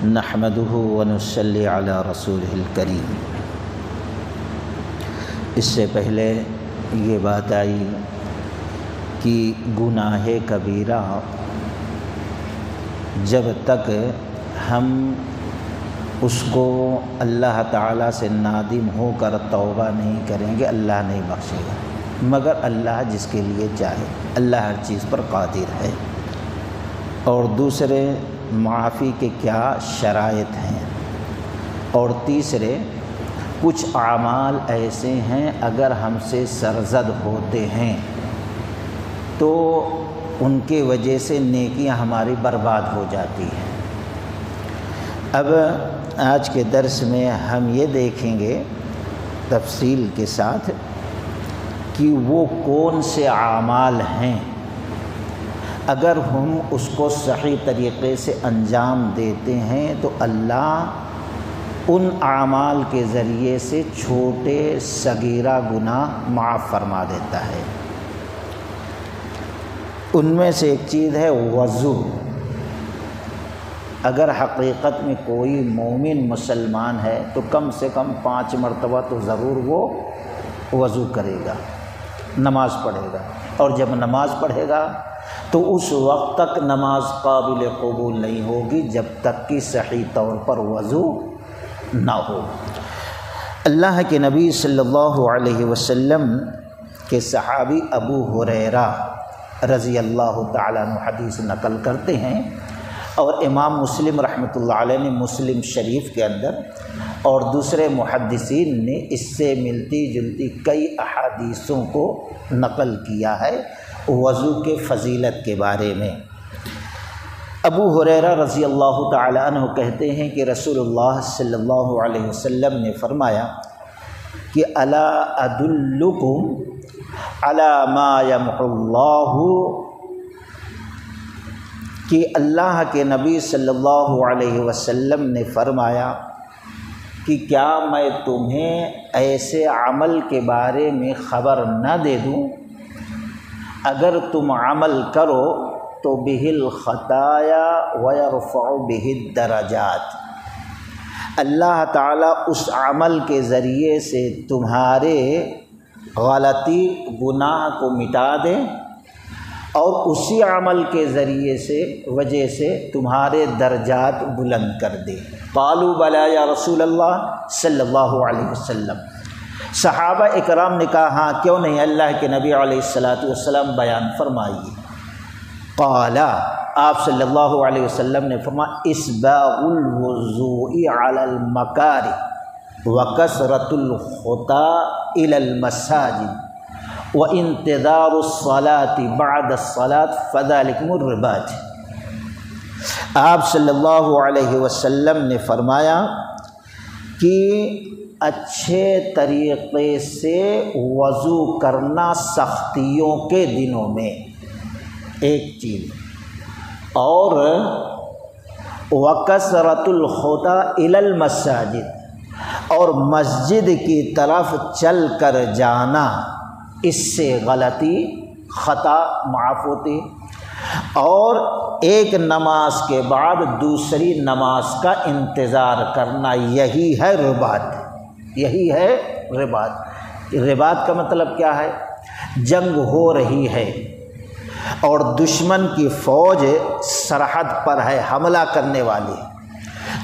نحمدہ ونصلی علی رسولہ الکریم۔ اس سے پہلے یہ بات آئی کہ گناہ کبیرہ جب تک ہم اس کو اللہ تعالیٰ سے نادم ہو کر توبہ نہیں کریں گے اللہ نہیں بخشے گا، مگر اللہ جس کے لیے چاہے، اللہ ہر چیز پر قادر ہے۔ اور دوسرے معافی کے کیا شرائط ہیں، اور تیسرے کچھ اعمال ایسے ہیں اگر ہم سے سرزد ہوتے ہیں تو ان کے وجہ سے نیکیاں ہماری برباد ہو جاتی ہیں۔ اب آج کے درس میں ہم یہ دیکھیں گے تفصیل کے ساتھ کہ وہ کون سے اعمال ہیں، اگر ہم اس کو صحیح طریقے سے انجام دیتے ہیں تو اللہ ان اعمال کے ذریعے سے چھوٹے صغیرہ گناہ معاف فرما دیتا ہے۔ ان میں سے ایک چیز ہے وضو۔ اگر حقیقت میں کوئی مومن مسلمان ہے تو کم سے کم 5 مرتبہ تو ضرور وہ وضو کرے گا، نماز پڑھے گا، اور جب نماز پڑھے گا تو اس وقت تک نماز قابل قبول نہیں ہوگی جب تک کہ صحیح طور پر وضو نہ ہو۔ اللہ کے نبی صلی اللہ علیہ وسلم کے صحابی ابو ہریرہ رضی اللہ تعالیٰ عنہ حدیث نقل کرتے ہیں، اور امام مسلم رحمۃ اللہ علیہ نے مسلم شریف کے اندر اور دوسرے محدثین نے اس سے ملتی جلتی کئی احادیثوں کو نقل کیا ہے وضو کے فضیلت کے بارے میں۔ ابو ہریرہ رضی اللہ تعالی عنہ کہتے ہیں کہ رسول اللہ صلی اللہ علیہ وسلم نے فرمایا کہ الا ادلکم علی ما یمحو اللہ، کہ اللہ کے نبی صلی اللہ علیہ وسلم نے فرمایا کہ کیا میں تمہیں ایسے عمل کے بارے میں خبر نہ دے دوں اگر تم عمل کرو تو بہ الخطایا ویرفع بہ الدرجات، اللہ تعالیٰ اس عمل کے ذریعے سے تمہارے غلطی گناہ کو مٹا دے، اور اسی عمل کے ذریعے سے وجہ سے تمہارے درجات بلند کر دے۔ قالوا بلی یا رسول اللہ صلی اللہ علیہ وسلم، صحابہ اکرام نے کہا ہاں کیوں نہیں اللہ کے نبی علیہ الصلاۃ والسلام بیان فرمائیے۔ قال، آپ صلی اللہ علیہ وسلم نے فرمایا اسباغ الوضوء علی المکارہ وکثرۃ الخطا الی المساجد وانتظار الصلاة بعد الصلاة فذلکم الرباط۔ آپ صلی اللہ علیہ وسلم نے فرمایا کہ اچھے طریقے سے وضو کرنا سختیوں کے دنوں میں ایک چیز، اور وکثرۃ الخطا الی المساجد، اور مسجد کی طرف چل کر جانا، اس سے غلطی خطا معاف ہوتی، اور ایک نماز کے بعد دوسری نماز کا انتظار کرنا، یہی ہے رباط، یہی ہے رباط۔ رباط کا مطلب کیا ہے؟ جنگ ہو رہی ہے اور دشمن کی فوج سرحد پر ہے، حملہ کرنے والی،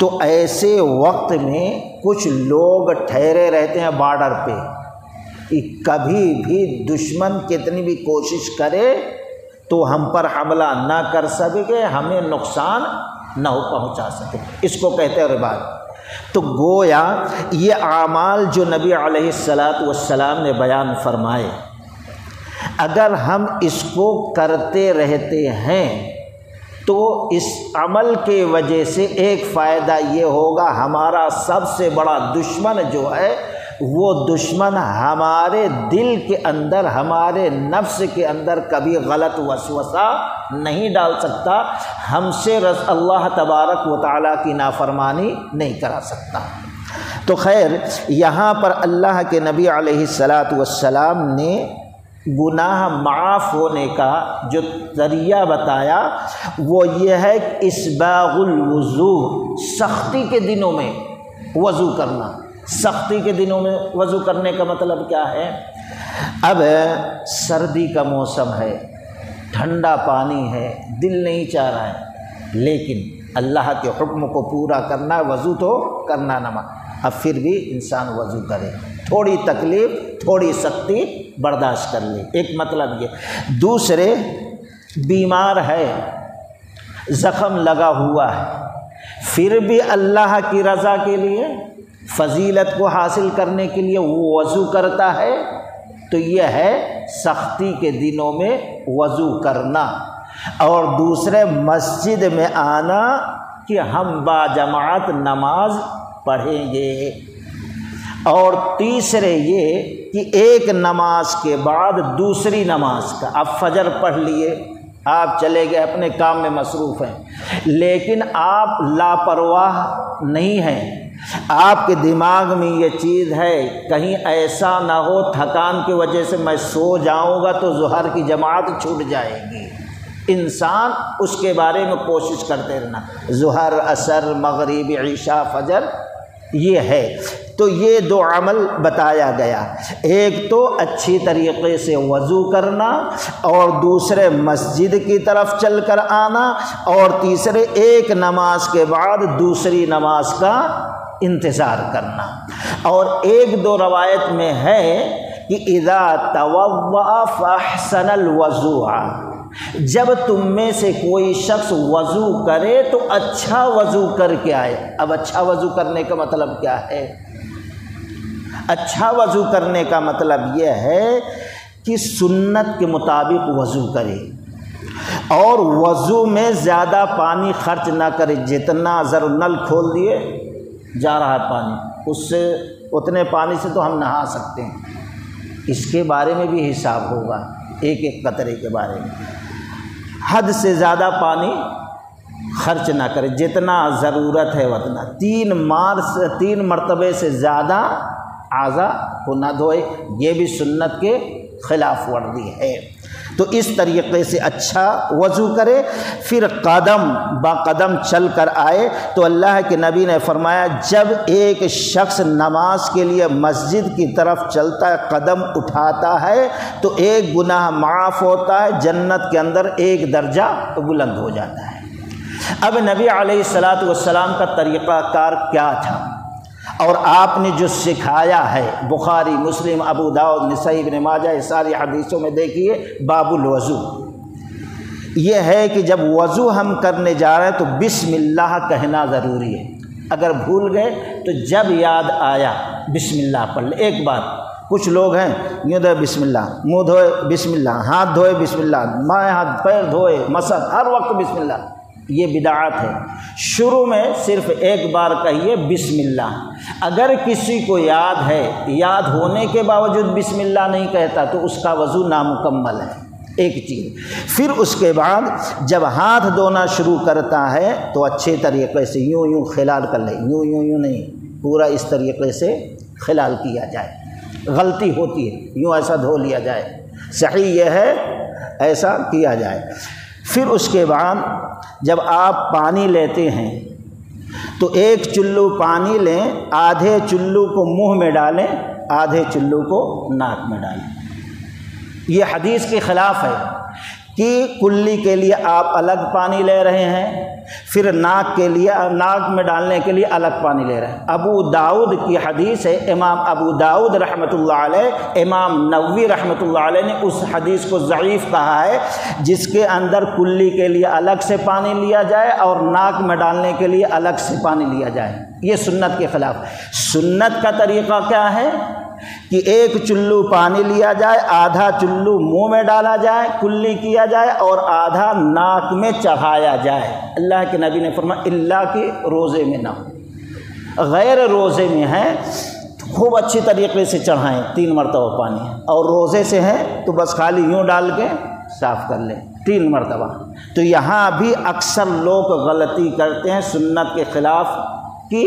تو ایسے وقت میں کچھ لوگ ٹھہرے رہتے ہیں بارڈر پہ کہ کبھی بھی دشمن کتنی بھی کوشش کرے تو ہم پر حملہ نہ کر سکے، ہمیں نقصان نہ پہنچا سکے، اس کو کہتے ہیں رباط۔ تو گویا یہ اعمال جو نبی علیہ الصلاۃ والسلام نے بیان فرمائے، اگر ہم اس کو کرتے رہتے ہیں تو اس عمل کے وجہ سے ایک فائدہ یہ ہوگا، ہمارا سب سے بڑا دشمن جو ہے وہ دشمن ہمارے دل کے اندر، ہمارے نفس کے اندر کبھی غلط وسوسہ نہیں ڈال سکتا، ہم سے اللہ تبارک و تعالیٰ کی نافرمانی نہیں کرا سکتا۔ تو خیر، یہاں پر اللہ کے نبی علیہ الصلاۃ والسلام نے گناہ معاف ہونے کا جو ذریعہ بتایا وہ یہ ہے کہ اسباغ الوضو، سختی کے دنوں میں وضو کرنا۔ سختی کے دنوں میں وضو کرنے کا مطلب کیا ہے؟ اب سردی کا موسم ہے، ٹھنڈا پانی ہے، دل نہیں چاہ رہا ہے، لیکن اللہ کے حکم کو پورا کرنا، وضو تو کرنا نماز، اب پھر بھی انسان وضو کرے، تھوڑی تکلیف تھوڑی سختی برداشت کر لے، ایک مطلب یہ۔ دوسرے، بیمار ہے، زخم لگا ہوا ہے، پھر بھی اللہ کی رضا کے لیے، فضیلت کو حاصل کرنے کے لیے وہ وضو کرتا ہے، تو یہ ہے سختی کے دنوں میں وضو کرنا۔ اور دوسرے، مسجد میں آنا کہ ہم باجماعت نماز پڑھیں گے۔ اور تیسرے یہ کہ ایک نماز کے بعد دوسری نماز کا، اب فجر پڑھ لیے، آپ چلے گئے اپنے کام میں مصروف ہیں، لیکن آپ لاپرواہ نہیں ہیں، آپ کے دماغ میں یہ چیز ہے کہیں ایسا نہ ہو تھکان کی وجہ سے میں سو جاؤں گا تو ظہر کی جماعت چھوٹ جائے گی۔ انسان اس کے بارے میں کوشش کرتے رہنا، ظہر، عصر، مغرب، عشاء، فجر، یہ ہے۔ تو یہ دو عمل بتایا گیا، ایک تو اچھی طریقے سے وضو کرنا، اور دوسرے مسجد کی طرف چل کر آنا، اور تیسرے ایک نماز کے بعد دوسری نماز کا انتظار کرنا۔ اور ایک دو روایت میں ہے کہ اذا توضأ فاحسن الوضوء، جب تم میں سے کوئی شخص وضو کرے تو اچھا وضو کر کے آئے۔ اب اچھا وضو کرنے کا مطلب کیا ہے؟ اچھا وضو کرنے کا مطلب یہ ہے کہ سنت کے مطابق وضو کرے، اور وضو میں زیادہ پانی خرچ نہ کرے، جتنا نل کھول دیے جا رہا ہے پانی، اس سے اتنے پانی سے تو ہم نہا سکتے ہیں، اس کے بارے میں بھی حساب ہوگا، ایک ایک قطرے کے بارے میں۔ حد سے زیادہ پانی خرچ نہ کرے، جتنا ضرورت ہے اتنا، 3 مرتبے سے زیادہ اعضاء کو نہ دھوئے، یہ بھی سنت کے خلاف ورزی ہے۔ تو اس طریقے سے اچھا وضو کرے، پھر قدم با قدم چل کر آئے۔ تو اللہ کے نبی نے فرمایا جب ایک شخص نماز کے لیے مسجد کی طرف چلتا ہے، قدم اٹھاتا ہے، تو ایک گناہ معاف ہوتا ہے، جنت کے اندر ایک درجہ بلند ہو جاتا ہے۔ اب نبی علیہ الصلاۃ والسلام کا طریقہ کار کیا تھا، اور آپ نے جو سکھایا ہے، بخاری، مسلم، ابو داؤد، نسائی، ابن ماجہ، یہ ساری حدیثوں میں دیکھیے باب الوضو، یہ ہے کہ جب وضو ہم کرنے جا رہے ہیں تو بسم اللہ کہنا ضروری ہے۔ اگر بھول گئے تو جب یاد آیا بسم اللہ پڑھ لے ایک بار۔ کچھ لوگ ہیں یوں دھوئے بسم اللہ، منہ دھوئے بسم اللہ، ہاتھ دھوئے بسم اللہ، بائیں ہاتھ پیر دھوئے، مسح، ہر وقت بسم اللہ، یہ بدعت ہے۔ شروع میں صرف ایک بار کہیے بسم اللہ۔ اگر کسی کو یاد ہے، یاد ہونے کے باوجود بسم اللہ نہیں کہتا تو اس کا وضو نامکمل ہے، ایک چیز۔ پھر اس کے بعد جب ہاتھ دھونا شروع کرتا ہے تو اچھے طریقے سے یوں خلال کر لے، یوں نہیں، پورا اس طریقے سے خلال کیا جائے۔ غلطی ہوتی ہے، یوں ایسا دھو لیا جائے، صحیح یہ ہے ایسا کیا جائے۔ پھر اس کے بعد جب آپ پانی لیتے ہیں تو ایک چلو پانی لیں، آدھے چلو کو منہ میں ڈالیں، آدھے چلو کو ناک میں ڈالیں۔ یہ حدیث کے خلاف ہے کہ کلی کے لیے آپ الگ پانی لے رہے ہیں، پھر ناک میں ڈالنے کے لیے الگ پانی لے رہے ہیں۔ ابو داؤد کی حدیث ہے، امام ابو داؤد رحمۃ اللہ علیہ، امام نووی رحمۃ اللہ علیہ نے اس حدیث کو ضعیف کہا ہے، جس کے اندر کلی کے لیے الگ سے پانی لیا جائے اور ناک میں ڈالنے کے لیے الگ سے پانی لیا جائے، یہ سنت کے خلاف۔ سنت کا طریقہ کیا ہے کہ ایک چلو پانی لیا جائے، آدھا چلو منہ میں ڈالا جائے، کلی کیا جائے، اور آدھا ناک میں چڑھایا جائے۔ اللہ کے نبی نے فرمایا اللہ کے روزے میں نہ ہو، غیر روزے میں ہیں خوب اچھی طریقے سے چڑھائیں 3 مرتبہ پانی، اور روزے سے ہیں تو بس خالی یوں ڈال کے صاف کر لیں 3 مرتبہ۔ تو یہاں بھی اکثر لوگ غلطی کرتے ہیں سنت کے خلاف، کہ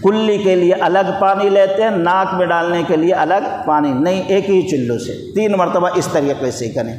کلی کے لیے الگ پانی لیتے ہیں، ناک میں ڈالنے کے لیے الگ پانی نہیں، ایک ہی چلو سے 3 مرتبہ اس طریقے سے کریں۔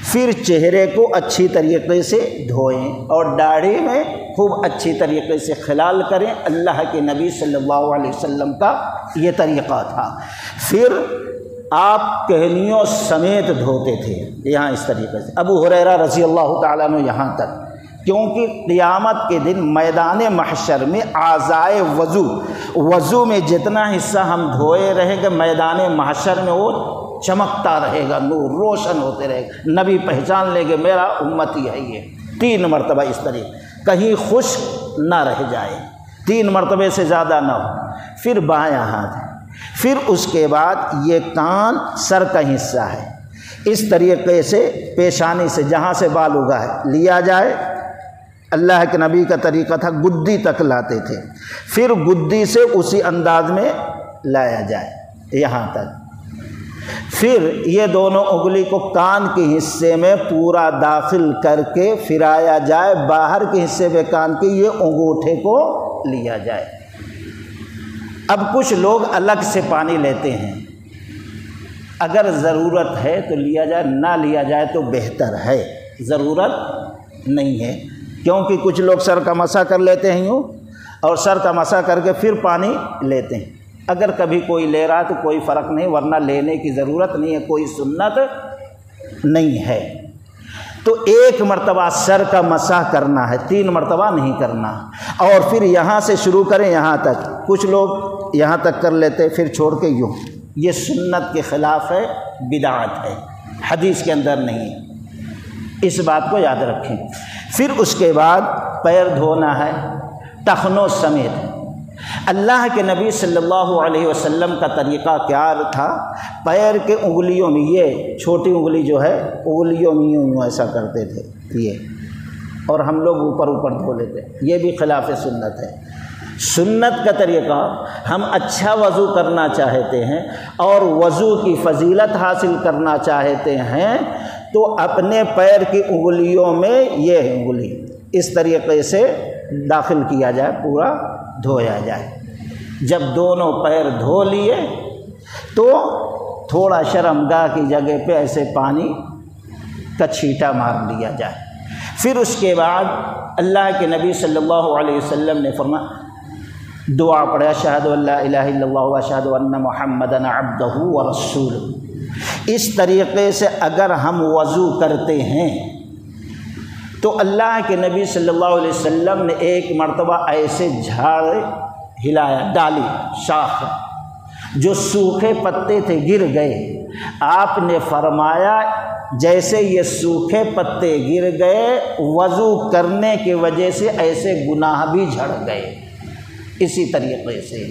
پھر چہرے کو اچھی طریقے سے دھوئیں اور داڑھی میں خوب اچھی طریقے سے خلال کریں۔ اللہ کے نبی صلی اللہ علیہ وسلم کا یہ طریقہ تھا۔ پھر آپ کہنیوں سمیت دھوتے تھے، یہاں اس طریقے سے۔ ابو ہریرہ رضی اللہ تعالیٰ عنہ یہاں تک، کیونکہ قیامت کے دن میدان محشر میں اعضائے وضو میں جتنا حصہ ہم دھوئے رہیں گے، میدان محشر میں وہ چمکتا رہے گا، نور روشن ہوتے رہے گا، نبی پہچان لیں گے میرا امتی ہے یہ۔ 3 مرتبہ اس طریقے، کہیں خشک نہ رہ جائے، 3 مرتبے سے زیادہ نہ ہو۔ پھر بایاں ہاتھ، پھر اس کے بعد یہ کان سر کا حصہ ہے، اس طریقے سے پیشانی سے جہاں سے بال اگا ہے لیا جائے۔ اللہ کے نبی کا طریقہ تھا گدی تک لاتے تھے، پھر گدی سے اسی انداز میں لایا جائے یہاں تک۔ پھر یہ دونوں انگلی کو کان کے حصے میں پورا داخل کر کے پھرایا جائے، باہر کے حصے میں کان کے یہ انگوٹھے کو لیا جائے۔ اب کچھ لوگ الگ سے پانی لیتے ہیں، اگر ضرورت ہے تو لیا جائے، نہ لیا جائے تو بہتر ہے، ضرورت نہیں ہے، کیونکہ کچھ لوگ سر کا مسح کر لیتے ہیں یوں، اور سر کا مسح کر کے پھر پانی لیتے ہیں۔ اگر کبھی کوئی لے رہا تو کوئی فرق نہیں، ورنہ لینے کی ضرورت نہیں ہے، کوئی سنت نہیں ہے۔ تو 1 مرتبہ سر کا مسح کرنا ہے، 3 مرتبہ نہیں کرنا، اور پھر یہاں سے شروع کریں یہاں تک۔ کچھ لوگ یہاں تک کر لیتے پھر چھوڑ کے یوں، یہ سنت کے خلاف ہے، بدعت ہے، حدیث کے اندر نہیں ہے، اس بات کو یاد رکھیں۔ پھر اس کے بعد پیر دھونا ہے ٹخنوں سمیت۔ اللہ کے نبی صلی اللہ علیہ وسلم کا طریقہ کیا تھا؟ پیر کے انگلیوں میں، یہ چھوٹی انگلی جو ہے انگلیوں میں یوں ایسا کرتے تھے یہ، اور ہم لوگ اوپر اوپر دھو لیتے، یہ بھی خلاف سنت ہے۔ سنت کا طریقہ، ہم اچھا وضو کرنا چاہتے ہیں اور وضو کی فضیلت حاصل کرنا چاہتے ہیں تو اپنے پیر کی انگلیوں میں یہ انگلی اس طریقے سے داخل کیا جائے، پورا دھویا جائے۔ جب دونوں پیر دھو لیے تو تھوڑا شرمگاہ کی جگہ پہ ایسے پانی کا چھینٹا مار لیا جائے۔ پھر اس کے بعد اللہ کے نبی صلی اللہ علیہ وسلم نے فرمایا، دعا پڑھا، اشہد ان لا الہ الا اللہ واشہد ان محمدًا عبدہ ورسولہ۔ اس طریقے سے اگر ہم وضو کرتے ہیں تو اللہ کے نبی صلی اللہ علیہ وسلم نے 1 مرتبہ ایسے جھاڑ ہلایا، ڈالی شاخ، جو سوکھے پتے تھے گر گئے۔ آپ نے فرمایا جیسے یہ سوکھے پتے گر گئے، وضو کرنے کی وجہ سے ایسے گناہ بھی جھڑ گئے، اسی طریقے سے۔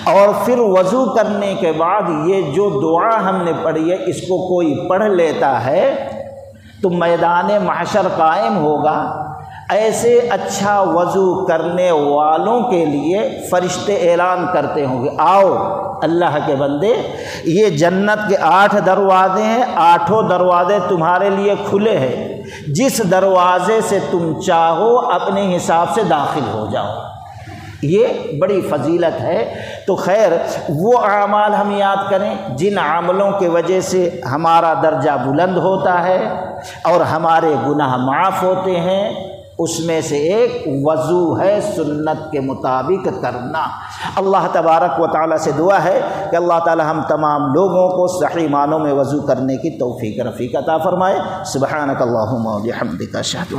اور پھر وضو کرنے کے بعد یہ جو دعا ہم نے پڑھی ہے، اس کو کوئی پڑھ لیتا ہے تو میدان محشر قائم ہوگا۔ ایسے اچھا وضو کرنے والوں کے لیے فرشتے اعلان کرتے ہوں گے، آؤ اللہ کے بندے، یہ جنت کے 8 دروازے ہیں، 8 دروازے تمہارے لیے کھلے ہیں، جس دروازے سے تم چاہو اپنے حساب سے داخل ہو جاؤ۔ یہ بڑی فضیلت ہے۔ تو خیر، وہ اعمال ہم یاد کریں جن عملوں کے وجہ سے ہمارا درجہ بلند ہوتا ہے اور ہمارے گناہ معاف ہوتے ہیں۔ اس میں سے ایک وضو ہے سنت کے مطابق کرنا۔ اللہ تبارک و تعالیٰ سے دعا ہے کہ اللہ تعالیٰ ہم تمام لوگوں کو صحیح معنوں میں وضو کرنے کی توفیق رفیق عطا فرمائے۔ سبحانک اللہم و بحمدک، اشہد